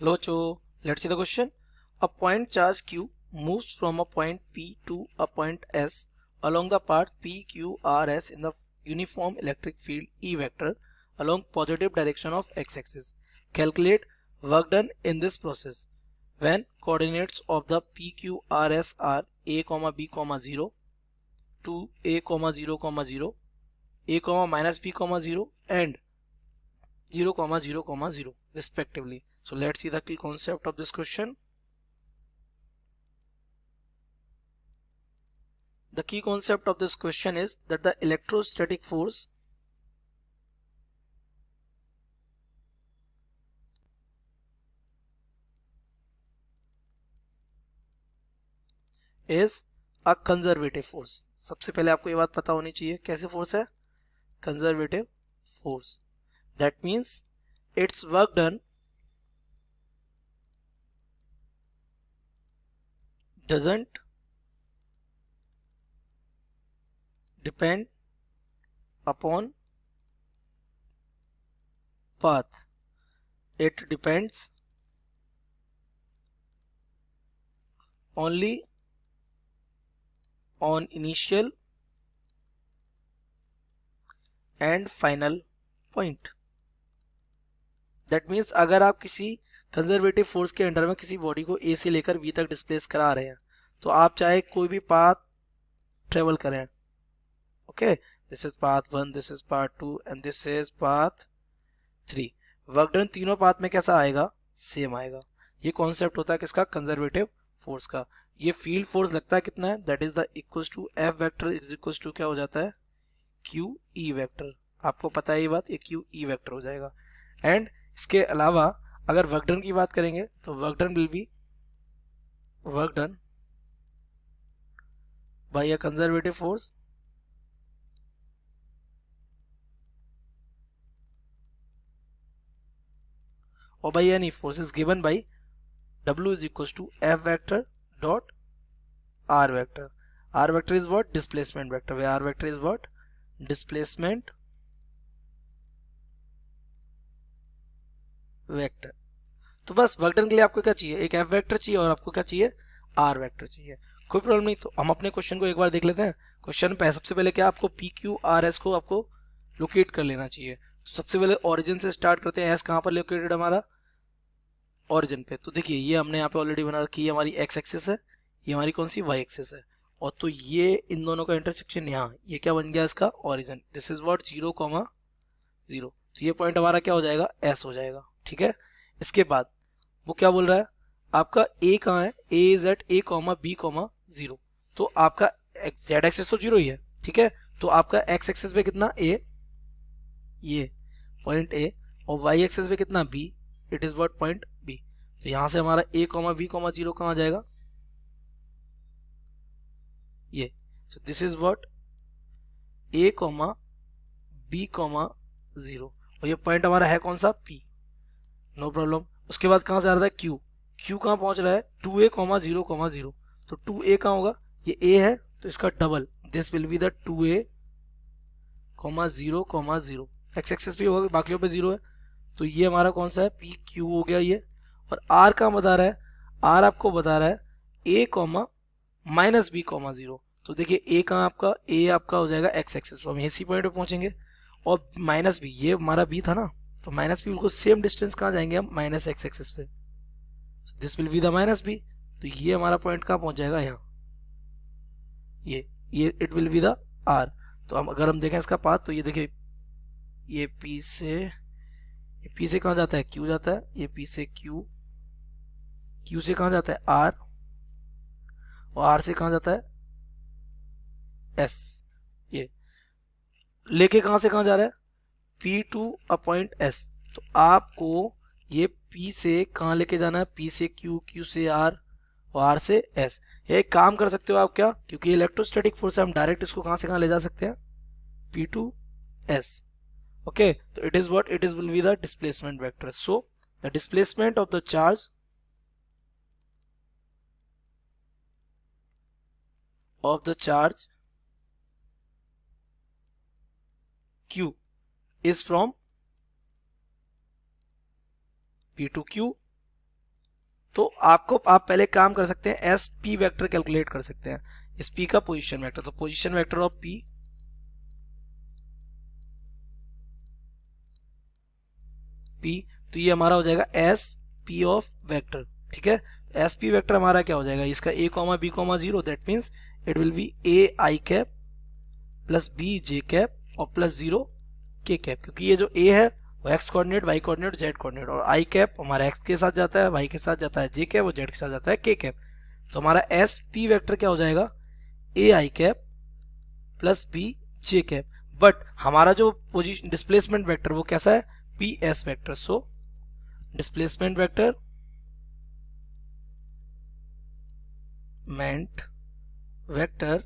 Hello, Cho. Let's see the question. A point charge Q moves from a point P to a point S along the path PQRS in the uniform electric field E vector along positive direction of x-axis. Calculate work done in this process when coordinates of the PQRS are a, b, 0, to a, 0, 0, a, minus b, 0 and 0, 0, 0 respectively. So let's see the key concept of this question. The key concept of this question is that the electrostatic force is a conservative force. सबसे पहले आपको ये बात पता होनी चाहिए कैसे force है, conservative force. That means its work done doesn't depend upon path. It depends only on initial and final point. That means अगर आप किसी कंजर्वेटिव फोर्स के अंडर में किसी बॉडी को ए से लेकर बी तक डिस्प्लेस करा रहे हैं तो आप चाहे कोई भी पाथ ट्रेवल करें, okay, this is path 1, this is path 2 and this is path 3, work done तीनों पाथ में कैसा आएगा, सेम आएगा. ये कॉन्सेप्ट होता है किसका, कंजर्वेटिव फोर्स का. ये फील्ड फोर्स लगता है कितना है, that is the equals to F vector is equals to क्या हो जाता है, क्यू ई वेक्टर. आपको पता है ये बात, ये क्यू ई वेक्टर हो जाएगा. एंड इसके अलावा अगर वर्क डन की बात करेंगे तो work done will be work done by a conservative force or by any force is given by W is equals to F vector dot R vector. R vector is what, displacement vector, where R vector is what, displacement vector. तो बस work done के लिए आपको क्या चाहिए, एक F vector चाहिए और आपको क्या चाहिए, आर वेक्टर चाहिए. कोई प्रॉब्लम नहीं. तो हम अपने क्वेश्चन को एक बार देख लेते हैं. क्वेश्चन पे सबसे पहले क्या, आपको पी क्यू आर एस को आपको लोकेट कर लेना चाहिए. तो सबसे पहले ओरिजिन से स्टार्ट करते हैं. एस कहाँ पर लोकेटेड हमारा, ओरिजिन पे. तो देखिए ये हमने यहाँ पे ऑलरेडी बना रखी है, हमारी एक्स एक्सिस है, ये हमारी कौन सी, वाई एक्सिस है. और तो ये इन दोनों का इंटरसेक्शन यहाँ, ये क्या बन गया इसका ओरिजिन, दिस इज व्हाट 0, 0. तो ये पॉइंट हमारा क्या हो जाएगा, एस हो जाएगा. ठीक है. इसके बाद वो क्या बोल रहा है, आपका ए कहाँ है, ए इज एट ए, बी, 0. तो आपका जेड एक्सिस तो 0 ही है. ठीक है. तो आपका एक्स एक्सिस पे कितना, ए, ये पॉइंट ए, और वाई एक्सिस पे कितना, B, it is what, point B. तो यहां से हमारा ए, बी, 0 कहाँ आ जाएगा, ये. So this is what, A, B, 0. और ये पॉइंट हमारा है कौन सा, पी. No problem. उसके बाद कहां से आ रहा है, क्यू. क्यू कहां पहुंच रहा है, 2a, 0, 0. तो 2a कहां होगा, ये a है तो इसका double, this will be the 2a, 0, 0. X axis भी होगा, बाकियों पे 0 है. तो ये हमारा कौन सा है, पी क्यू हो गया ये. और आर कहां बता रहा है, आर आपको बता रहा है ए, माइनस बी, 0. तो देखिए ए कहां आपका, ए आपका हो जाएगा एक्स एक्सिस, तो हम इसी पॉइंट पे पहुंचेंगे. और माइनस बी, ये हमारा बी था ना, तो माइनस बी बिल्कुल सेम डिस्टेंस कहां जाएंगे हम, माइनस एक्स एक्सिस पे. This will be the minus B. तो ये हमारा पॉइंट कहां पहुंच जाएगा, यहाँ, ये it will be the R. तो हम अगर हम देखें इसका पाथ, तो ये देखिए ये पी से कहां जाता है, क्यू जाता है, ये पी से क्यू, क्यू से कहां जाता है, आर, और आर से कहां जाता है, एस. ये लेके कहां से कहां जा रहा है, पी टू अपॉइंट एस. तो आपको ये पी से कहां लेके जाना है, पी से क्यू, क्यू से आर, और आर से एस. ये एक काम कर सकते हो आप, क्या, क्योंकि इलेक्ट्रोस्टैटिक फोर्स है, हम डायरेक्ट इसको कहां से कहां ले जा सकते हैं, पी टू एस. ओके. तो it is what, it is will be the displacement vector. So the displacement of the charge q is from p to q तो आप पहले काम कर सकते हैं, एस पी वेक्टर कैलकुलेट कर सकते हैं, इस पी का पोजीशन वेक्टर। तो पोजीशन वेक्टर ऑफ पी, तो ये हमारा हो जाएगा एस पी ऑफ वेक्टर। ठीक है, एस पी वेक्टर हमारा क्या हो जाएगा, इसका a comma B comma 0, that means it will be a I cap plus b j cap और प्लस 0 k कैप, क्योंकि ये जो a है वो x coordinate, y coordinate, z coordinate, और i कैप हमारा x के साथ जाता है, y के साथ जाता है j कैप और z के साथ जाता है k कैप। तो हमारा एस पी वेक्टर क्या हो जाएगा, a I cap plus b j cap, but हमारा जो पोजीशन डिस्प्लेसमेंट वेक्टर वो कैसा है, P S vector. So displacement vector meant vector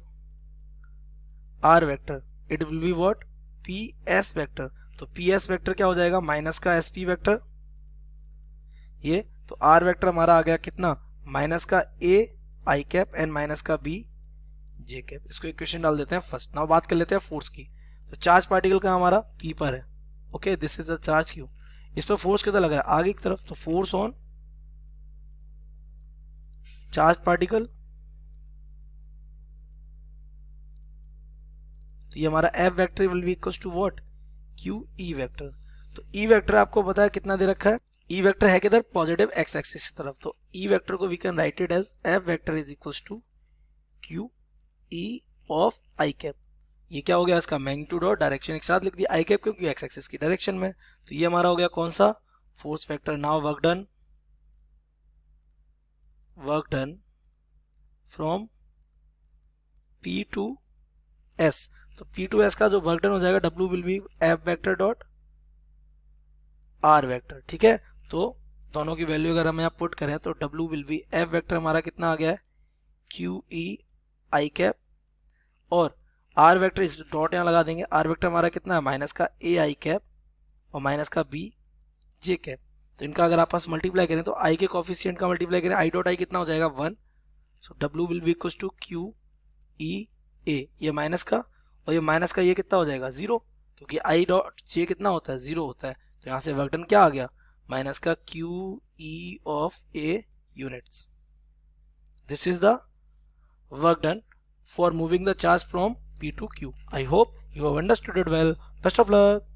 r vector, it will be what, ps vector। तो ps वेक्टर क्या हो जाएगा, माइनस का sp वेक्टर ये, तो r वेक्टर हमारा आ गया कितना, माइनस का a I cap and minus का b j कैप। इसको इक्वेशन डाल देते हैं फर्स्ट। नाउ बात कर लेते हैं फोर्स की। तो चार्ज पार्टिकल का हमारा p पर है, okay, this is the charge q। इस पर फोर्स कितना लग रहा है आगे की तरफ, तो फोर्स ऑन चार्ज पार्टिकल, तो ये हमारा F vector will be equals to what, Q E vector. तो E वेक्टर आपको पता है कितना दे रखा है, E वेक्टर है किधर, पॉजिटिव x एक्सिस की तरफ। तो E वेक्टर को we can write it as F vector is equals to Q E of I cap. ये क्या हो गया, इसका मैग्नीट्यूड और डायरेक्शन एक साथ लिख दिया, I कैप क्योंकि x एक्सिस की डायरेक्शन में। तो ये हमारा हो गया कौन सा, force vector. Now work done from P to S। तो P टू S का जो वर्क डन हो जाएगा, W will be F vector dot R vector. ठीक है, तो दोनों की वैल्यू अगर हम यहाँ पुट करें तो W will be F vector हमारा कितना आ गया है, Q E I कैप, और R वेक्टर इस डॉट यहाँ लगा देंगे, R वेक्टर हमारा कितना है, माइनस का A I कैप और माइनस का B J कैप। तो इनका अगर आपस मल्टीप्लाई करें तो I के कोफिशिएंट का मल्टीप्लाई करें, I डॉट I कितना हो जाएगा 1। So W will be equal to Q E A, ये माइनस का, और ये माइनस का ये कितना हो जाएगा 0, क्योंकि I डॉट J कितना होता है 0 होता है। तो यहाँ से वर्क डन क्या आ गया, माइनस का Q E of A units. This is the work done for moving the charge from P to Q। I hope you have understood it well. Best of luck.